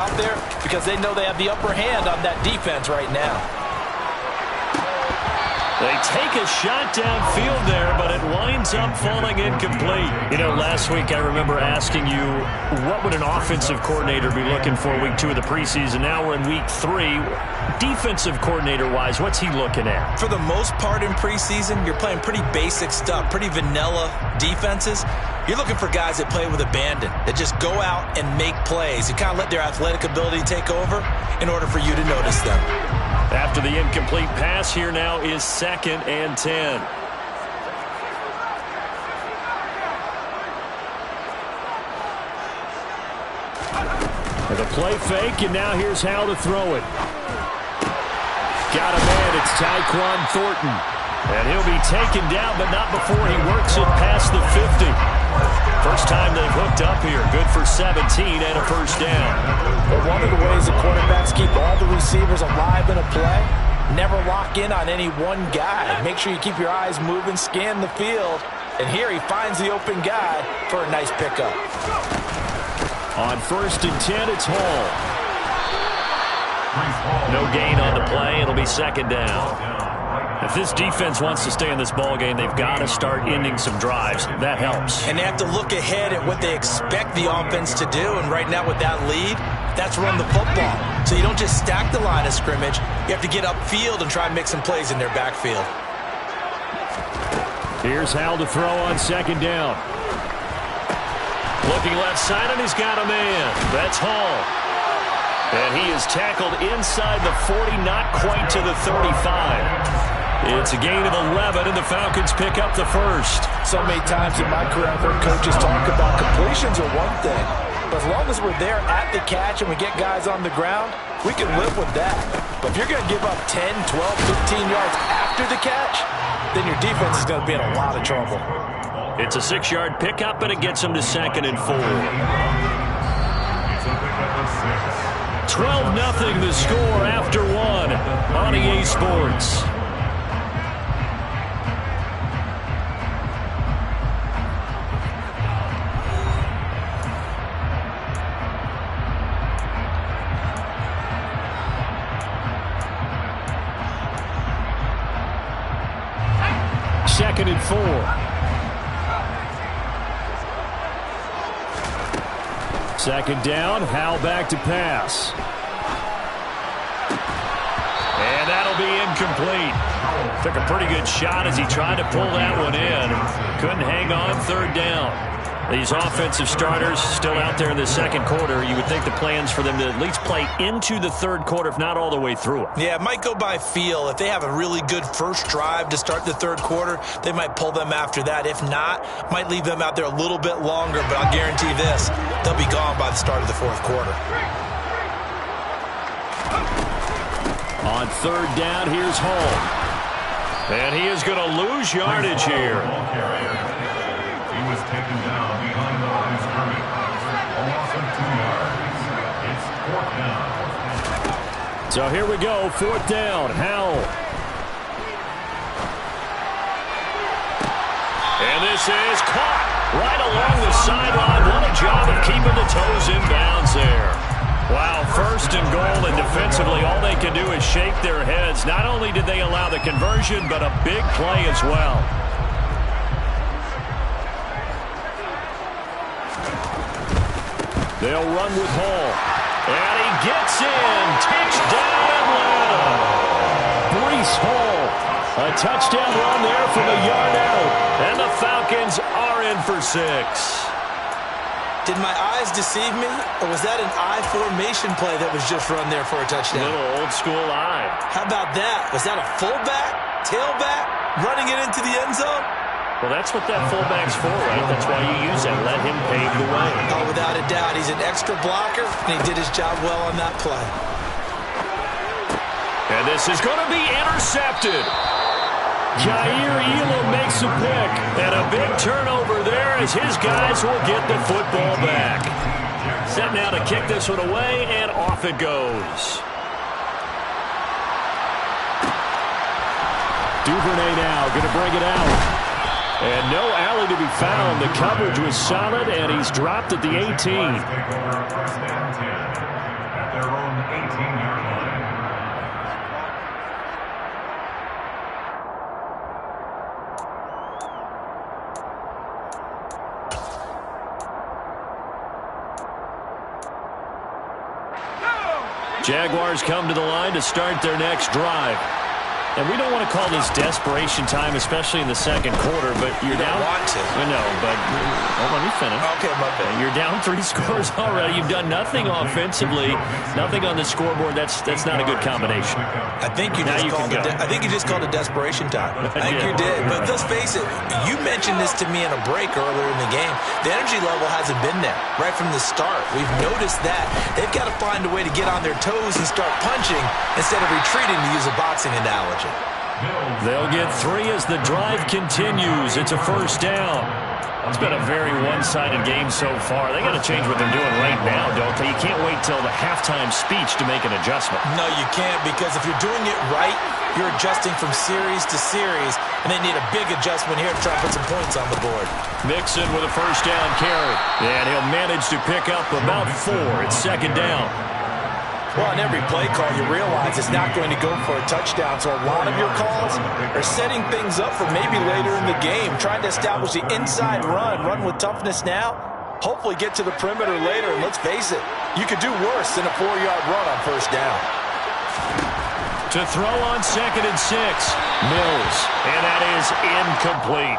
out there because they know they have the upper hand on that defense right now. They take a shot downfield there, but it winds up falling incomplete. You know, last week I remember asking you, what would an offensive coordinator be looking for week 2 of the preseason? Now we're in week 3. Defensive coordinator-wise, what's he looking at? For the most part in preseason, you're playing pretty basic stuff, pretty vanilla defenses. You're looking for guys that play with abandon, that just go out and make plays. You kind of let their athletic ability take over in order for you to notice them. After the incomplete pass, here now is 2nd and 10. And the play fake, and now here's how to throw it. Got a man, it's Tyquan Thornton. And he'll be taken down, but not before he works it past the 50. First time they've hooked up here. Good for 17 and a first down. Well, one of the ways the quarterbacks keep all the receivers alive in a play, never lock in on any one guy. Make sure you keep your eyes moving, scan the field. And here he finds the open guy for a nice pickup. On 1st and 10, it's Hall. No gain on the play. It'll be 2nd down. If this defense wants to stay in this ball game, they've got to start ending some drives. That helps. And they have to look ahead at what they expect the offense to do. And right now with that lead, that's run the football. So you don't just stack the line of scrimmage. You have to get upfield and try and make some plays in their backfield. Here's Hal to throw on 2nd down. Looking left side, and he's got a man. That's Hall. And he is tackled inside the 40, not quite to the 35. It's a gain of 11, and the Falcons pick up the first. So many times in my career, I've heard coaches talk about completions are one thing. But as long as we're there at the catch and we get guys on the ground, we can live with that. But if you're going to give up 10, 12, 15 yards after the catch, then your defense is going to be in a lot of trouble. It's a 6-yard pickup, and it gets them to 2nd and 4. 12-0 the score after 1 on EA Sports. Second and 4. Second down, Hal back to pass. And that'll be incomplete. Took a pretty good shot as he tried to pull that one in. Couldn't hang on 3rd down. These offensive starters still out there in the 2nd quarter. You would think the plans for them to at least play into the 3rd quarter, if not all the way through it. Yeah, it might go by feel. If they have a really good first drive to start the 3rd quarter, they might pull them after that. If not, might leave them out there a little bit longer, but I'll guarantee this, they'll be gone by the start of the 4th quarter. On 3rd down, here's Hall. And he is going to lose yardage here. He was taken down behind the line of scrimmage. A loss of 2 yards. It's 4th down. So here we go, 4th down, Howell. And this is caught right along the sideline. What a job of keeping the toes in bounds there. Wow, 1st and goal, and defensively all they can do is shake their heads. Not only did they allow the conversion, but a big play as well. They'll run with Hall. And he gets in. Touchdown, Atlanta. Breece Hall. A touchdown run there from a yard out. And the Falcons are in for 6. Did my eyes deceive me, or was that an I formation play that was just run there for a touchdown? Little old school eye. How about that? Was that a fullback, tailback, running it into the end zone? Well, that's what that fullback's for, right? That's why you use that. Let him pave the way. Oh, without a doubt. He's an extra blocker, and he did his job well on that play. And this is going to be intercepted. Jair Elam makes a pick. And a big turnover there as his guys will get the football back. Set now to kick this one away, and off it goes. Duvernay now going to bring it out. And no alley to be found. The coverage was solid, and he's dropped at the 18. Jaguars come to the line to start their next drive. And we don't want to call this desperation time, especially in the second quarter, but you're down. Want to. No, but let me finish. Okay, my bad. You're down 3 scores already. You've done nothing offensively, nothing on the scoreboard. That's not a good combination. I think you just called it desperation time. I think you did. But let's face it, you mentioned this to me in a break earlier in the game. The energy level hasn't been there right from the start. We've noticed that. They've got to find a way to get on their toes and start punching instead of retreating, to use a boxing analogy. They'll get 3 as the drive continues. It's a first down. It's been a very one-sided game so far. They got to change what they're doing right now, don't they? You can't wait till the halftime speech to make an adjustment. No, you can't, because if you're doing it right, you're adjusting from series to series, and they need a big adjustment here to try to put some points on the board. Mixon with a first down carry, and he'll manage to pick up about 4. It's second down. Well, on every play call, you realize it's not going to go for a touchdown, so a lot of your calls are setting things up for maybe later in the game, trying to establish the inside run with toughness now, hopefully get to the perimeter later, and let's face it, you could do worse than a 4-yard run on first down. To throw on 2nd and 6, Mills, and that is incomplete.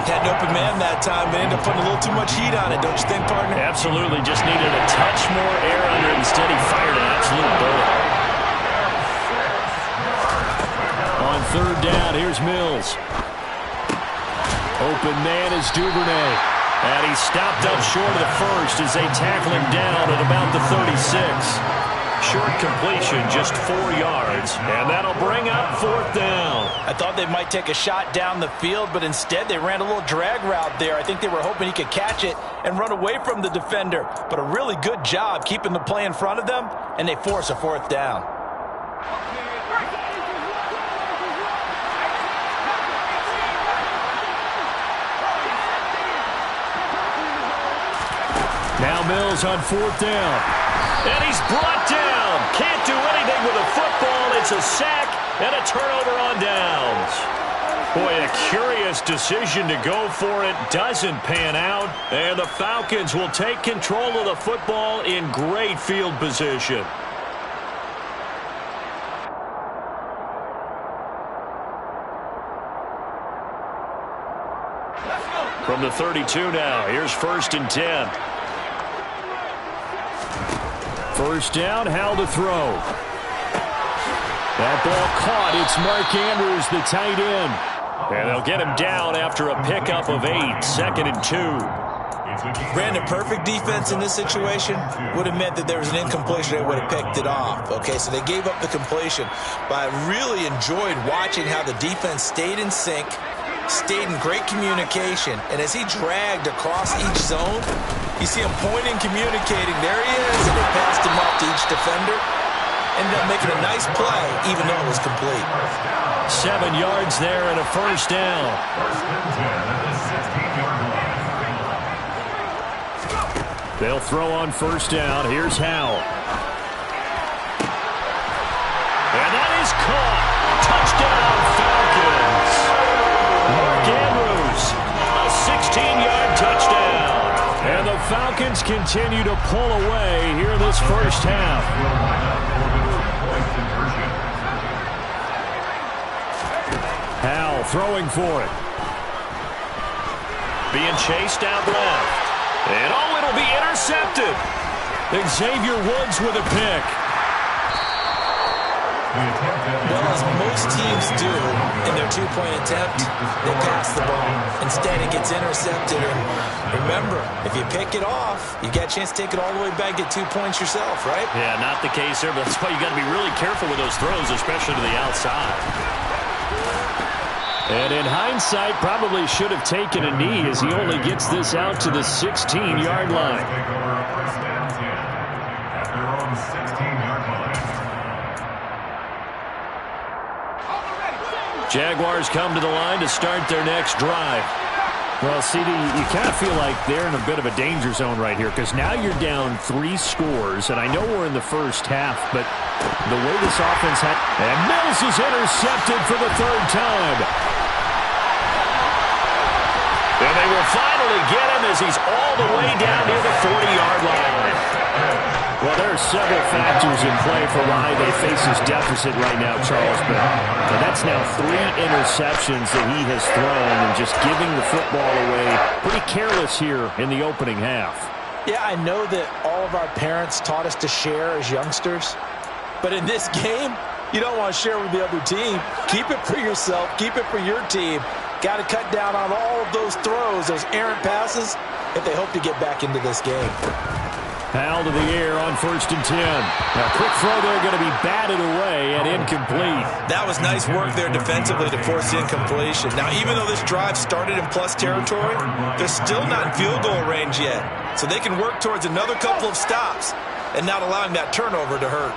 Had an open man that time, but ended up putting a little too much heat on it, don't you think, partner? Absolutely, just needed a touch more air under it. Instead, he fired an absolute bullet. On 3rd down, here's Mills. Open man is Duvernay. And he stopped up short of the first as they tackle him down at about the 36. Short completion, just 4 yards, and that'll bring up 4th down. I thought they might take a shot down the field, but instead they ran a little drag route there. I think they were hoping he could catch it and run away from the defender, but a really good job keeping the play in front of them, and they force a 4th down. Now Mills on 4th down. And he's brought down. Can't do anything with a football. It's a sack and a turnover on downs. Boy, a curious decision to go for it. Doesn't pan out. And the Falcons will take control of the football in great field position. From the 32 now, here's 1st and 10. First down, Howell to throw. That ball caught. It's Mark Andrews, the tight end. And they'll get him down after a pickup of 8. 2nd and 2. Brandon, perfect defense in this situation would have meant that there was an incompletion. They would have picked it off. Okay, so they gave up the completion. But I really enjoyed watching how the defense stayed in sync, stayed in great communication, and as he dragged across each zone, you see him pointing, communicating. There he is, and they passed him off to each defender. Ended up making a nice play, even though it was complete. 7 yards there and a first down. They'll throw on first down. Here's Howell. And that is caught. Touchdown, Falcons. Mark Andrews, a 16-yard touchdown. And the Falcons continue to pull away here in this first half. Howell throwing for it. Being chased out left. And oh, it'll be intercepted. Xavier Woods with a pick. Well, as most teams do in their two-point attempt, they pass the ball. Instead, it gets intercepted. And remember, if you pick it off, you got a chance to take it all the way back, get 2 points yourself, right? Yeah, not the case there, but that's why you got to be really careful with those throws, especially to the outside. And in hindsight, probably should have taken a knee as he only gets this out to the 16-yard line. Jaguars come to the line to start their next drive. Well, CD, you kind of feel like they're in a bit of a danger zone right here because now you're down 3 scores, and I know we're in the first half, but the way this offense had... And Mills is intercepted for the 3rd time. And they will finally get him as he's all the way down near the 40-yard line. Well, there are several factors in play for why they face this deficit right now, Charles, but that's now 3 interceptions that he has thrown and just giving the football away. Pretty careless here in the opening half. Yeah, I know that all of our parents taught us to share as youngsters, but in this game, you don't want to share with the other team. Keep it for yourself. Keep it for your team. Got to cut down on all of those throws, those errant passes, if they hope to get back into this game. Foul to the air on 1st and 10. Now, quick throw there going to be batted away and incomplete. That was nice work there defensively to force the incompletion. Now, even though this drive started in plus territory, they're still not in field goal range yet. So they can work towards another couple of stops and not allowing that turnover to hurt.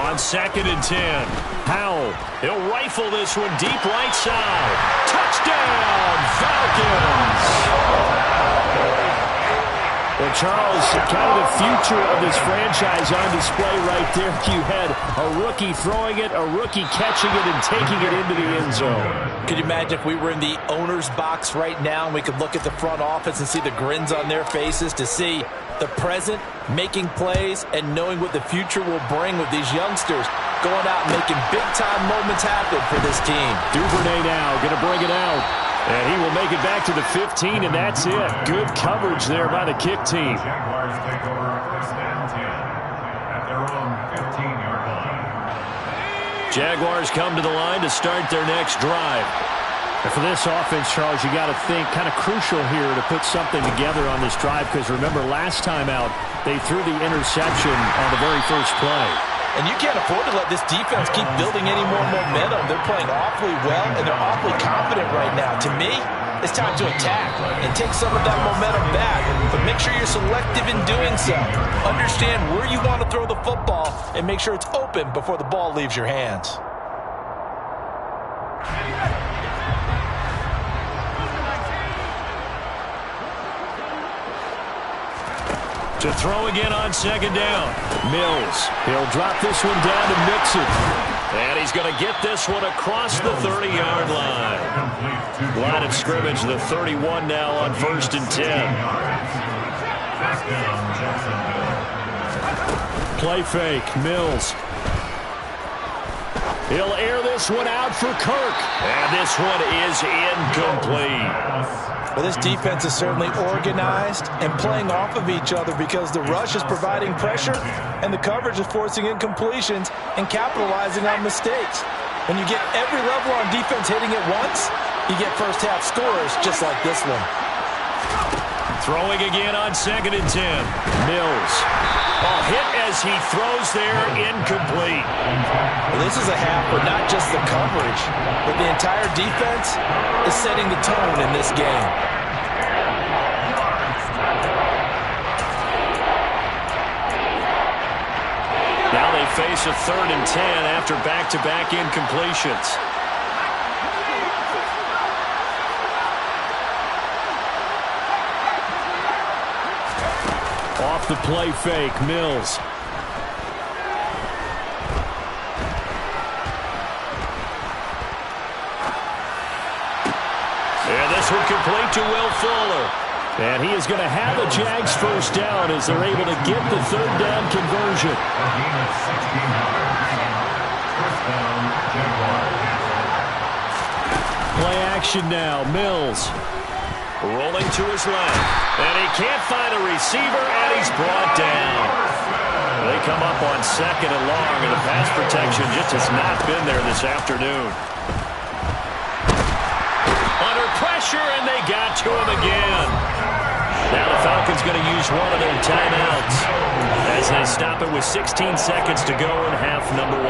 On 2nd and 10, Howell. He'll rifle this one deep right side. Touchdown, Falcons! Well, Charles, kind of the future of this franchise on display right there. You had a rookie throwing it, a rookie catching it, and taking it into the end zone. Could you imagine if we were in the owner's box right now and we could look at the front office and see the grins on their faces to see the present, making plays, and knowing what the future will bring with these youngsters going out and making big-time moments happen for this team. Duvernay now going to bring it out. And he will make it back to the 15, and that's it. Good coverage there by the kick team. Jaguars take over 1st and 10 at their own 15-yard line. Jaguars come to the line to start their next drive. And for this offense, Charles, you got to think kind of crucial here to put something together on this drive, because remember last time out they threw the interception on the very first play. And you can't afford to let this defense keep building any more momentum. They're playing awfully well, and they're awfully confident right now. To me, it's time to attack and take some of that momentum back. But make sure you're selective in doing so. Understand where you want to throw the football and make sure it's open before the ball leaves your hands. To throw again on 2nd down. Mills. He'll drop this one down to Mixon. And he's going to get this one across the 30-yard line. Line of scrimmage, the 31 now on 1st and 10. Play fake. Mills. He'll air this one out for Kirk. And this one is incomplete. Well, this defense is certainly organized and playing off of each other because the rush is providing pressure and the coverage is forcing incompletions and capitalizing on mistakes. When you get every level on defense hitting it once, you get first-half scores just like this one. Throwing again on 2nd and 10. Mills. A hit as he throws there, incomplete. Well, this is a half where not just the coverage, but the entire defense is setting the tone in this game. Now they face a 3rd and 10 after back-to-back incompletions. Off the play fake, Mills. And this one complete to Will Fuller. And he is going to have a Jags first down as they're able to get the 3rd down conversion. Play action now, Mills. Rolling to his left. And he can't find a receiver, and he's brought down. They come up on 2nd and long, and the pass protection just has not been there this afternoon. Under pressure, and they got to him again. Now the Falcons going to use one of their timeouts as they stop it with 16 seconds to go in half number 1.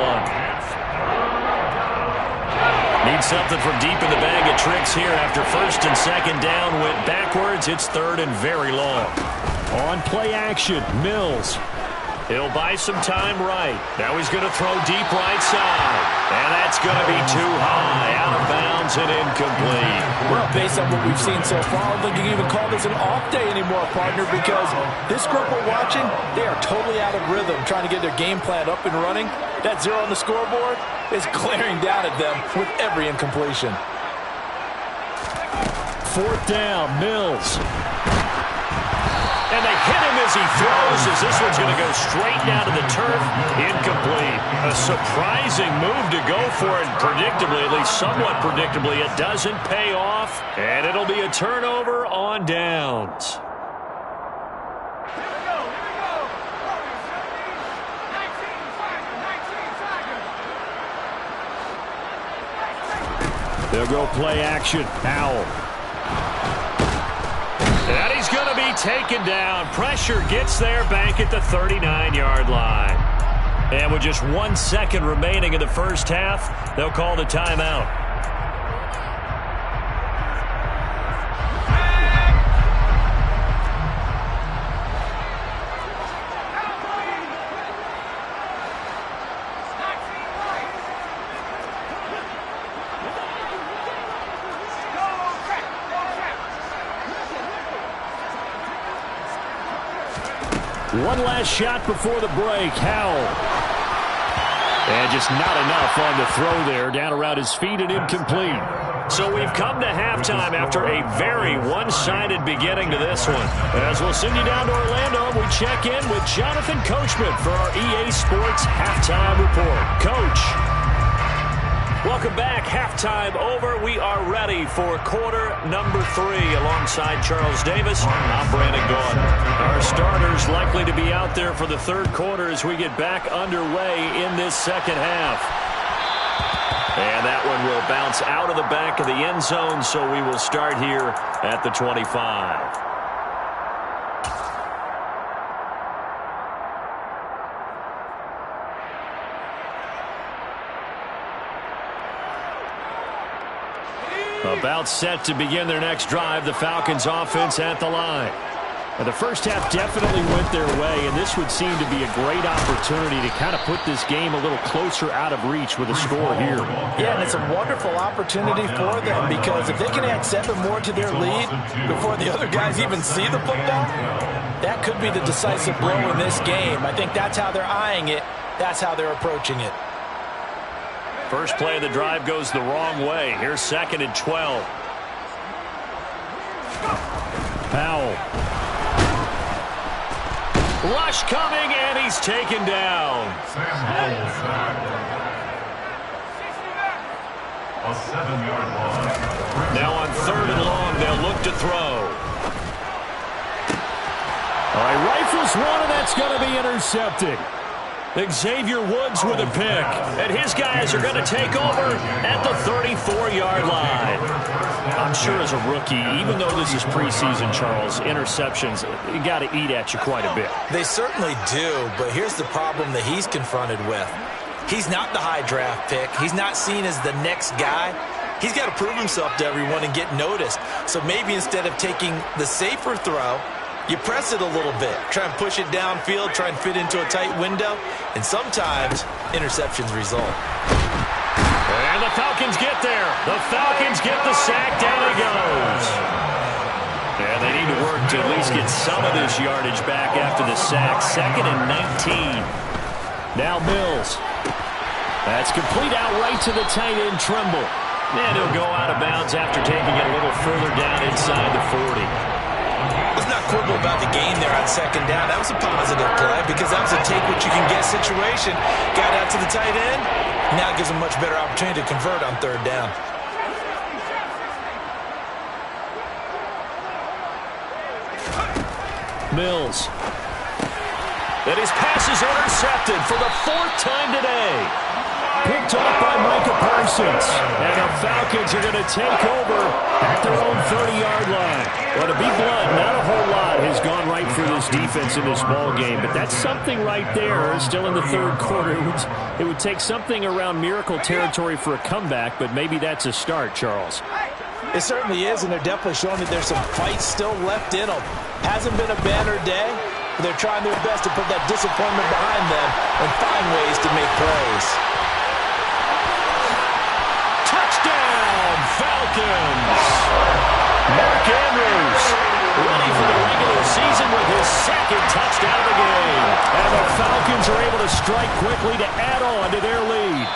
Need something from deep in the bag of tricks here after 1st and 2nd down went backwards. It's 3rd and very long. On play action, Mills. He'll buy some time right. Now he's going to throw deep right side. And that's going to be too high. Out of bounds and incomplete. Well, based on what we've seen so far, I don't think you can even call this an off day anymore, partner, because this group we're watching, they are totally out of rhythm, trying to get their game plan up and running. That 0 on the scoreboard is glaring down at them with every incompletion. 4th down. Mills. And they hit him as he throws, as this one's going to go straight down to the turf. Incomplete. A surprising move to go for it. Predictably, at least somewhat predictably, it doesn't pay off. And it'll be a turnover on downs. They'll go play action. Powell. And he's going to be taken down. Pressure gets there back at the 39-yard line. And with just 1 second remaining in the first half, they'll call the timeout. One last shot before the break. Howell. And just not enough on the throw there. Down around his feet and incomplete. So we've come to halftime after a very one-sided beginning to this one. As we'll send you down to Orlando, we check in with Jonathan Coachman for our EA Sports Halftime Report. Coach. Welcome back. Halftime over. We are ready for quarter number 3 alongside Charles Davis. I'm Brandon Gaudin. Our starters likely to be out there for the third quarter as we get back underway in this second half. And that one will bounce out of the back of the end zone, so we will start here at the 25. About set to begin their next drive, the Falcons offense at the line. And the first half definitely went their way, and this would seem to be a great opportunity to kind of put this game a little closer out of reach with a score here. Yeah, and it's a wonderful opportunity for them, because if they can add 7 more to their lead before the other guys even see the football, that could be the decisive blow in this game. I think that's how they're eyeing it. That's how they're approaching it. First play of the drive goes the wrong way. Here's 2nd and 12. Powell. Rush coming, and he's taken down. Sam Howell sacked. A 7-yard loss. Now on 3rd and long, they'll look to throw. All right, rifles one, and that's going to be intercepted. Xavier Woods with a pick. And his guys are going to take over at the 34-yard line. I'm sure as a rookie, even though this is preseason, Charles, interceptions, you got to eat at you quite a bit. They certainly do, but here's the problem that he's confronted with. He's not the high draft pick. He's not seen as the next guy. He's got to prove himself to everyone and get noticed. So maybe instead of taking the safer throw, you press it a little bit. Try and push it downfield, try and fit into a tight window, and sometimes interceptions result. And the Falcons get there. The Falcons get the sack. Down he goes. And they need to work to at least get some of this yardage back after the sack. 2nd and 19. Now Mills. That's complete outright to the tight end, Trimble. And he'll go out of bounds after taking it a little further down inside the 40. Let's not quibble about the gain there on 2nd down. That was a positive play because that was a take-what-you-can-get situation. Got out to the tight end. Now it gives them a much better opportunity to convert on 3rd down. Mills. And his pass is intercepted for the 4th time today. Picked off by Micah Parsons. And the Falcons are going to take over at their own 30-yard line. Well, to be blunt, not a whole lot has gone right for this defense in this ball game, but that's something right there. Still in the 3rd quarter. It would take something around miracle territory for a comeback, but maybe that's a start, Charles. It certainly is, and they're definitely showing that there's some fight still left in them. Hasn't been a banner day, but they're trying their best to put that disappointment behind them and find ways to make plays. Touchdown, Falcons! Mark Andrews ready for the regular season with his 2nd touchdown of the game. And the Falcons are able to strike quickly to add on to their lead.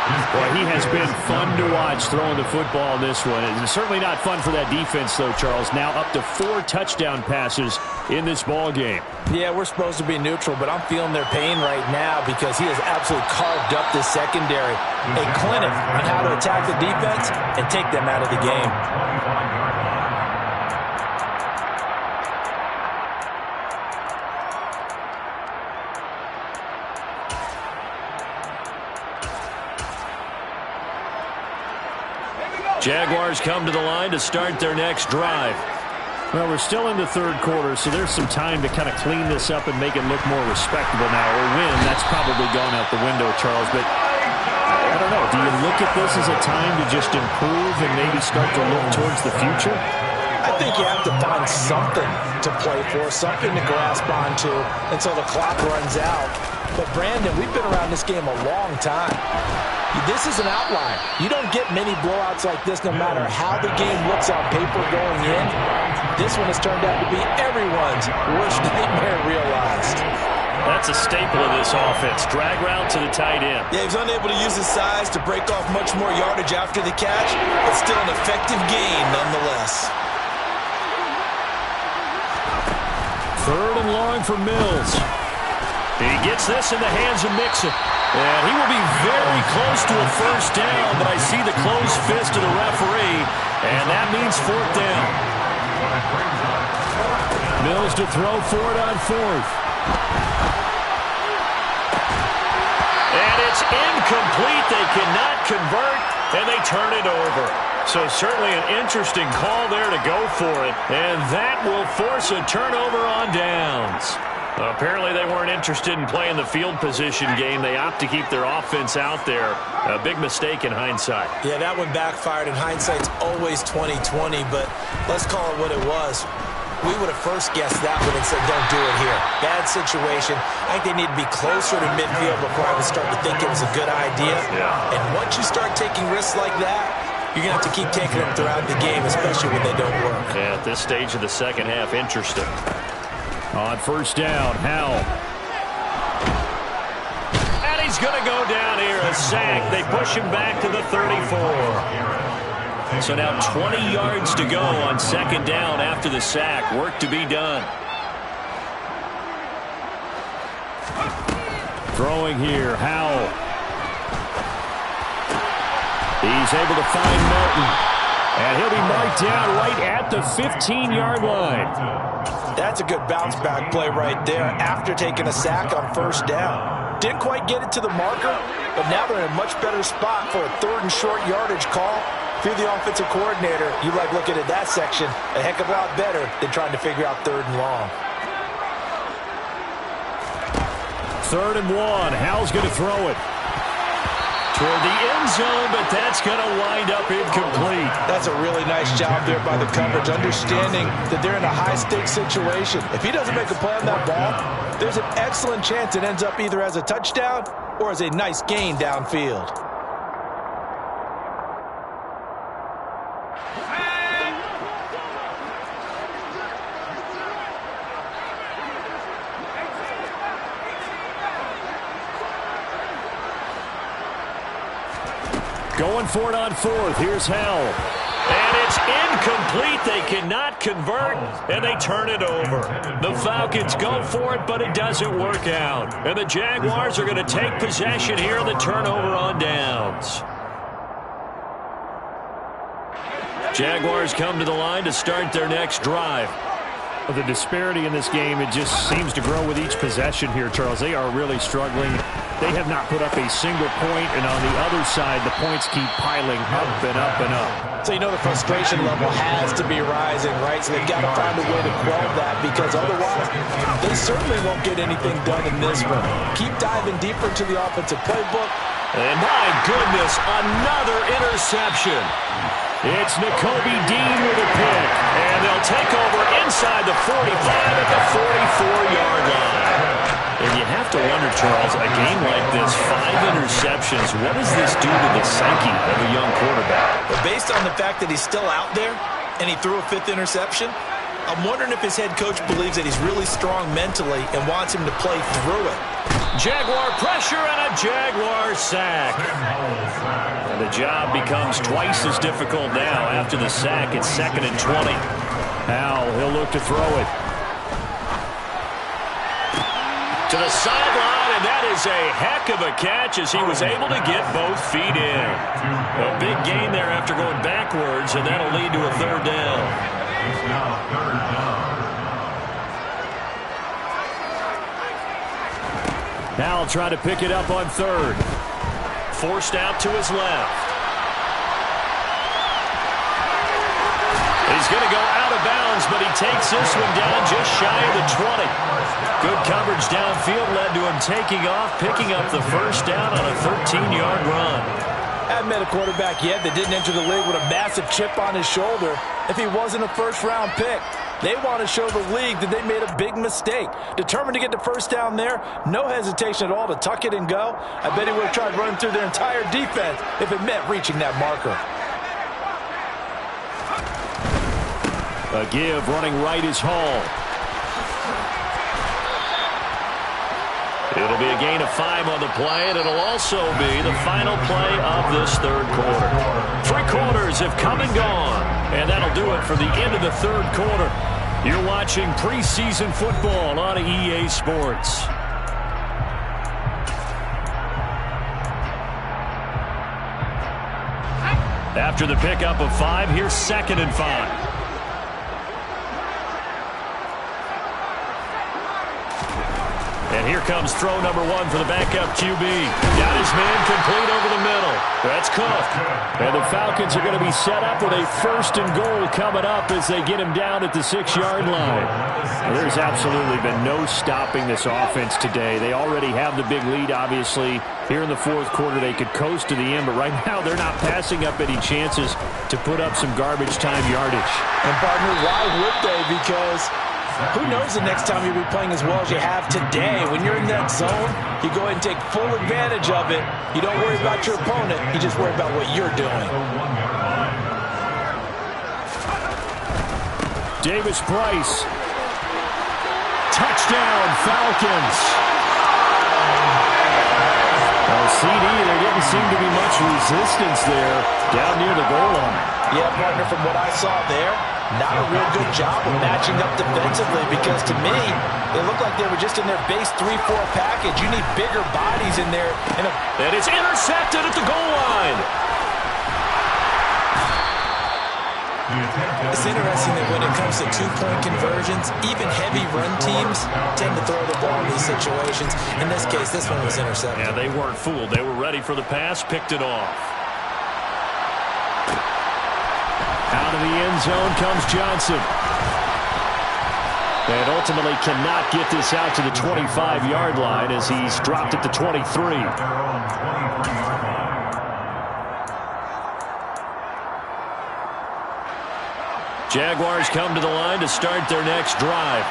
Boy, he has been fun to watch throwing the football in this one. It's certainly not fun for that defense, though, Charles. Now up to 4 touchdown passes in this ball game. Yeah, we're supposed to be neutral, but I'm feeling their pain right now because he has absolutely carved up this secondary. A clinic on how to attack the defense and take them out of the game. Jaguars come to the line to start their next drive. Well, we're still in the third quarter, so there's some time to kind of clean this up and make it look more respectable now. Or win, that's probably gone out the window, Charles. But I don't know. Do you look at this as a time to just improve and maybe start to look towards the future? I think you have to find something to play for, something to grasp onto until the clock runs out. But, Brandon, we've been around this game a long time. This is an outlier. You don't get many blowouts like this no matter how the game looks on paper going in. This one has turned out to be everyone's worst nightmare realized. That's a staple of this offense. Drag route to the tight end. Yeah, he's unable to use his size to break off much more yardage after the catch, but still an effective gain nonetheless. 3rd and long for Mills. He gets this in the hands of Mixon. And he will be very close to a first down, but I see the closed fist of the referee, and that means 4th down. Mills to throw for it on 4th. And it's incomplete. They cannot convert, and they turn it over. So certainly an interesting call there to go for it, and that will force a turnover on downs. Apparently they weren't interested in playing the field position game. They opt to keep their offense out there. A big mistake in hindsight. Yeah, that one backfired, and hindsight's always 20/20, but let's call it what it was. We would have first guessed that one and said, don't do it here. Bad situation. I think they need to be closer to midfield before I would start to think it was a good idea. Yeah. And once you start taking risks like that, you're going to have to keep taking them throughout the game, especially when they don't work. Yeah, at this stage of the second half, interesting. On first down, Howell. And he's going to go down here, a sack. They push him back to the 34. So now 20 yards to go on second down after the sack. Work to be done. Throwing here, Howell. He's able to find Melton. And he'll be marked down right at the 15-yard line. That's a good bounce-back play right there after taking a sack on first down. Didn't quite get it to the marker, but now they're in a much better spot for a 3rd and short yardage call. If you're the offensive coordinator, you like looking at that section a heck of a lot better than trying to figure out 3rd and long. 3rd and 1. Howell's going to throw it toward the end zone, but that's going to wind up incomplete. That's a really nice job there by the coverage, understanding that they're in a high-stakes situation. If he doesn't make a play on that ball, there's an excellent chance it ends up either as a touchdown or as a nice gain downfield. Going for it on 4th. Here's Howell. And it's incomplete. They cannot convert, and they turn it over. The Falcons go for it, but it doesn't work out. And the Jaguars are going to take possession here on the turnover on downs. Jaguars come to the line to start their next drive. Well, the disparity in this game, it just seems to grow with each possession here, Charles. They are really struggling. They have not put up a single point, and on the other side, the points keep piling up and up and up. So you know the frustration level has to be rising, right? So they've got to find a way to quell that, because otherwise they certainly won't get anything done in this one. Keep diving deeper into the offensive playbook. And my goodness, another interception. It's Nakobe Dean with a pick, and they'll take over inside the 45 at the 44-yard line. And you have to wonder, Charles, a game like this, 5 interceptions, what does this do to the psyche of a young quarterback? But based on the fact that he's still out there and he threw a 5th interception, I'm wondering if his head coach believes that he's really strong mentally and wants him to play through it. Jaguar pressure and a Jaguar sack. And the job becomes twice as difficult now after the sack. It's 2nd and 20. Howell, he'll look to throw it. To the sideline, and that is a heck of a catch as he was able to get both feet in. A big gain there after going backwards, and that'll lead to a 3rd down. It's now 3rd down. Now try to pick it up on 3rd. Forced out to his left. He's going to go out of bounds, but he takes this one down just shy of the 20. Good coverage downfield led to him taking off, picking up the 1st down on a 13-yard run. I haven't met a quarterback yet that didn't enter the league with a massive chip on his shoulder if he wasn't a first-round pick. They want to show the league that they made a big mistake. Determined to get the 1st down there, no hesitation at all to tuck it and go. I bet he would have tried running through their entire defense if it meant reaching that marker. A give running right is Hall. It'll be a gain of 5 on the play, and it'll also be the final play of this 3rd quarter. 3 quarters have come and gone, and that'll do it for the end of the 3rd quarter. You're watching preseason football on EA Sports. After the pickup of 5, here's 2nd and 5. And here comes throw number 1 for the backup QB. Got his man complete over the middle. That's Cook. And the Falcons are going to be set up with a 1st and goal coming up as they get him down at the 6-yard line. Well, there's absolutely been no stopping this offense today. They already have the big lead, obviously. Here in the 4th quarter, they could coast to the end, but right now they're not passing up any chances to put up some garbage time yardage. And, partner, why would they? Because who knows the next time you'll be playing as well as you have today. When you're in that zone, you go ahead and take full advantage of it. You don't worry about your opponent. You just worry about what you're doing. Davis Price. Touchdown, Falcons. Well, CD, there didn't seem to be much resistance there down near the goal line. Yeah, partner, from what I saw there, not a real good job of matching up defensively because to me, it looked like they were just in their base 3-4 package. You need bigger bodies in there. And it's intercepted at the goal line. It's interesting that when it comes to 2-point conversions, even heavy run teams tend to throw the ball in these situations. In this case, this one was intercepted. Yeah, they weren't fooled. They were ready for the pass, picked it off. Out of the end zone comes Johnson. And ultimately cannot get this out to the 25-yard line as he's dropped at the 23. Jaguars come to the line to start their next drive.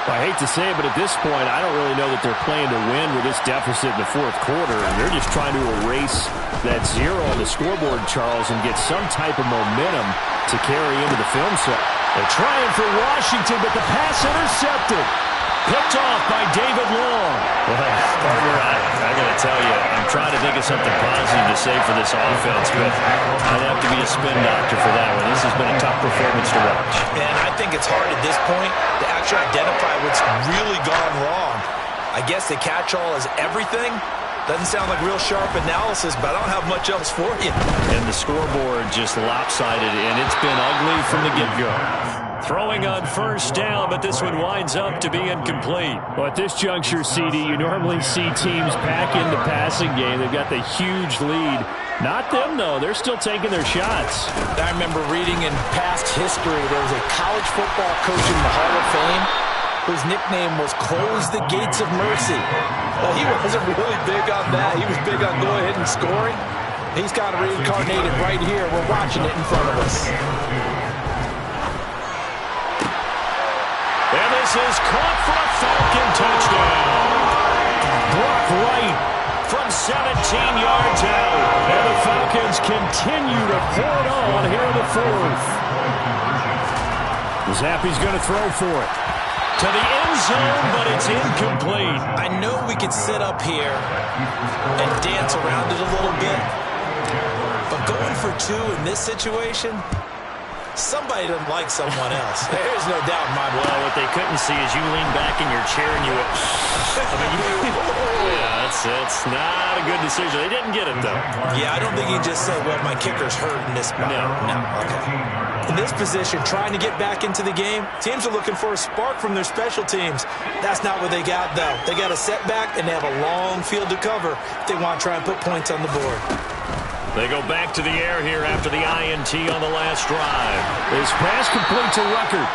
I hate to say it, but at this point, I don't really know that they're playing to win with this deficit in the 4th quarter. And they're just trying to erase that 0 on the scoreboard, Charles, and get some type of momentum to carry into the film set. They're trying for Washington, but the pass intercepted. Picked off by David Long. Well, partner, I got to tell you, I'm trying to think of something positive to say for this offense, but I'd have to be a spin doctor for that one. This has been a tough performance to watch. And I think it's hard at this point to actually identify what's really gone wrong. I guess the catch-all is everything. Doesn't sound like real sharp analysis, but I don't have much else for you. And the scoreboard just lopsided, and it's been ugly from the get-go. Throwing on 1st down, but this one winds up to be incomplete. Well, at this juncture, CD, you normally see teams pack in the passing game. They've got the huge lead. Not them, though. They're still taking their shots. I remember reading in past history, there was a college football coach in the Hall of Fame whose nickname was Close the Gates of Mercy. Well, he wasn't really big on that. He was big on go ahead and scoring. He's kind of reincarnated right here. We're watching it in front of us. And this is caught for a Falcon touchdown. Brock Wright from 17 yards out. And the Falcons. Falcons continue to pour it on here in the fourth. Zappi's going to throw for it. To the end zone, but it's incomplete. I know we could sit up here and dance around it a little bit, but going for 2 in this situation, somebody doesn't like someone else. There's no doubt in my mind. Well, what they couldn't see is you lean back in your chair and you went, yeah, that's not a good decision. They didn't get it, though. Yeah, I don't think he just said, well, my kicker's hurt in this spot. No. Okay. In this position, trying to get back into the game, teams are looking for a spark from their special teams. That's not what they got, though. They got a setback, and they have a long field to cover if they want to try and put points on the board. They go back to the air here after the INT on the last drive. His pass complete to Ruckert.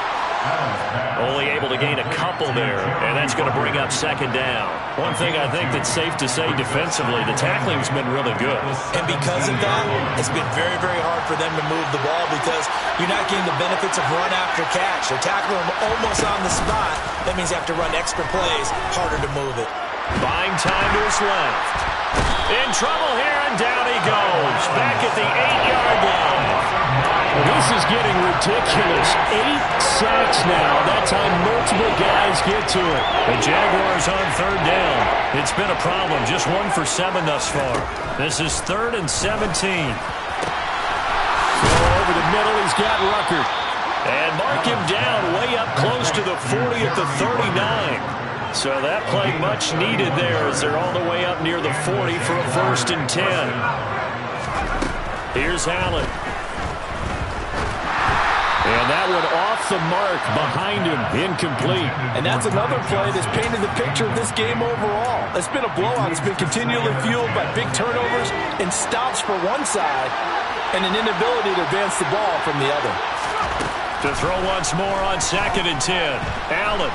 Only able to gain a couple there, and that's going to bring up second down. One thing I think that's safe to say defensively, the tackling's been really good. And because of that, it's been very, very hard for them to move the ball because you're not getting the benefits of run after catch. They're tackling them almost on the spot. That means you have to run extra plays, harder to move it. Buying time to his left. In trouble here, and down he goes. Back at the 8-yard line. This is getting ridiculous. 8 sacks now. That time multiple guys get to it. The Jaguars on third down. It's been a problem. Just 1 for 7 thus far. This is 3rd and 17. Throw over the middle. He's got Ruckert. And mark him down way up close to the 40 at the 39. So that play much needed there as they're all the way up near the 40 for a 1st and 10. Here's Allen. And that one off the mark behind him, incomplete. And that's another play that's painted the picture of this game overall. It's been a blowout. It's been continually fueled by big turnovers and stops for one side and an inability to advance the ball from the other. To throw once more on 2nd and 10. Allen.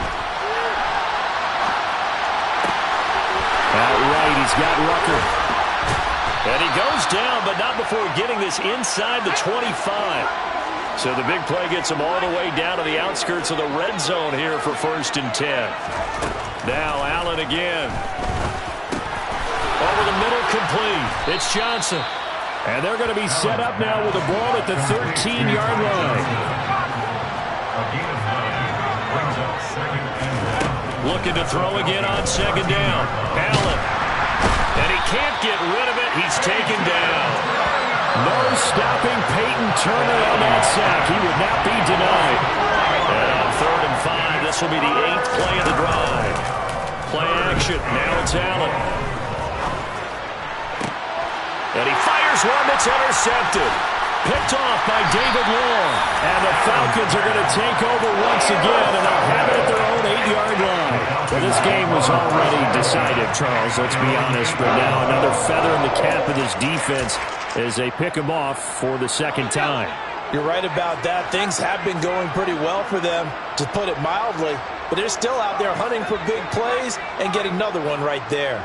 Outright, he's got Ruckert. And he goes down, but not before getting this inside the 25. So the big play gets him all the way down to the outskirts of the red zone here for 1st and 10. Now Allen again. Over the middle, complete. It's Johnson. And they're going to be set up now with the ball at the 13-yard line. Looking to throw again on 2nd down. Allen. And he can't get rid of it. He's taken down. No stopping Peyton Turner on that sack. He would not be denied. And on 3rd and 5, this will be the 8th play of the drive. Play action. Now it's Allen. And he fires one that's intercepted. Picked off by David Long. And the Falcons are going to take over once again, and they'll have it at their own 8-yard line. Well, this game was already decided, Charles. Let's be honest. But now another feather in the cap of this defense as they pick him off for the 2nd time. You're right about that. Things have been going pretty well for them, to put it mildly. But they're still out there hunting for big plays and getting another one right there.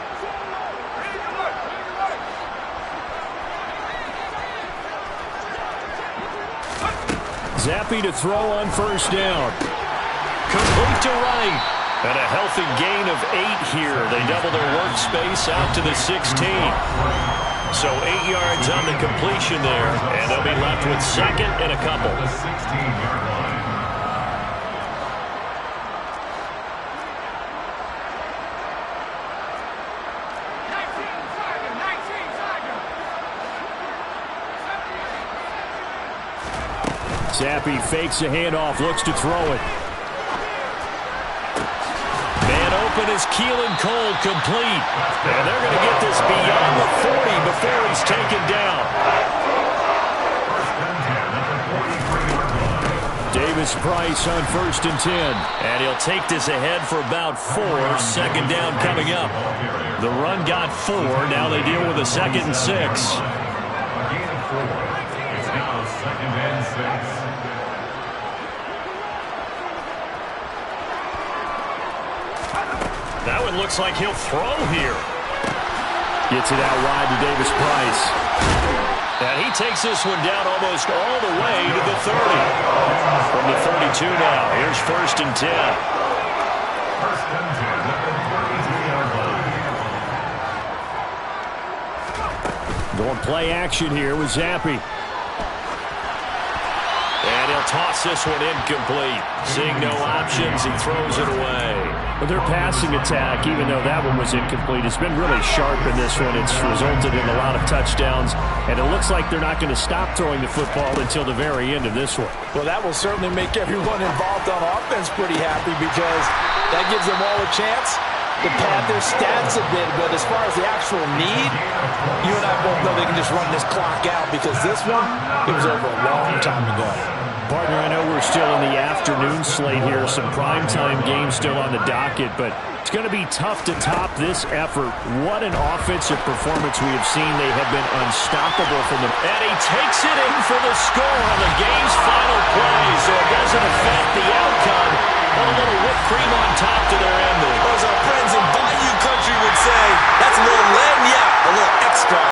Zappi to throw on 1st down. Complete to right. And a healthy gain of 8 here. They double their workspace out to the 16. So 8 yards on the completion there, and they'll be left with 2nd and a couple. The 16-yard line. Zappi fakes a handoff, looks to throw it. Man open is Keelan Cole, complete. And they're going to get this beyond the 40 before he's taken down. Davis Price on 1st and 10. And he'll take this ahead for about 4. 2nd down coming up. The run got 4. Now they deal with a 2nd and 6. A gain of 4. It's now 2nd and 6. That one looks like he'll throw here. Gets it out wide to Davis Price. And he takes this one down almost all the way to the 30. From the 32 now, here's 1st and 10. 1st and 10 at the 32-yard line. Going play action here with Zappi. And he'll They'll toss this one incomplete. Seeing no options, he throws it away. But their passing attack, even though that one was incomplete, has been really sharp in this one. It's resulted in a lot of touchdowns, and it looks like they're not going to stop throwing the football until the very end of this one. Well, that will certainly make everyone involved on offense pretty happy because that gives them all a chance to pad their stats a bit. But as far as the actual need, you and I both know they can just run this clock out because this one, it was over a long time ago. Partner, I know we're still in the afternoon slate here. Some primetime games still on the docket, but it's going to be tough to top this effort. What an offensive performance we have seen. They have been unstoppable from the... And he takes it in for the score on the game's final play, so it doesn't affect the outcome. Put a little whipped cream on top to their ending. As our friends in Bayou Country would say, that's a little lagniappe, a little extra.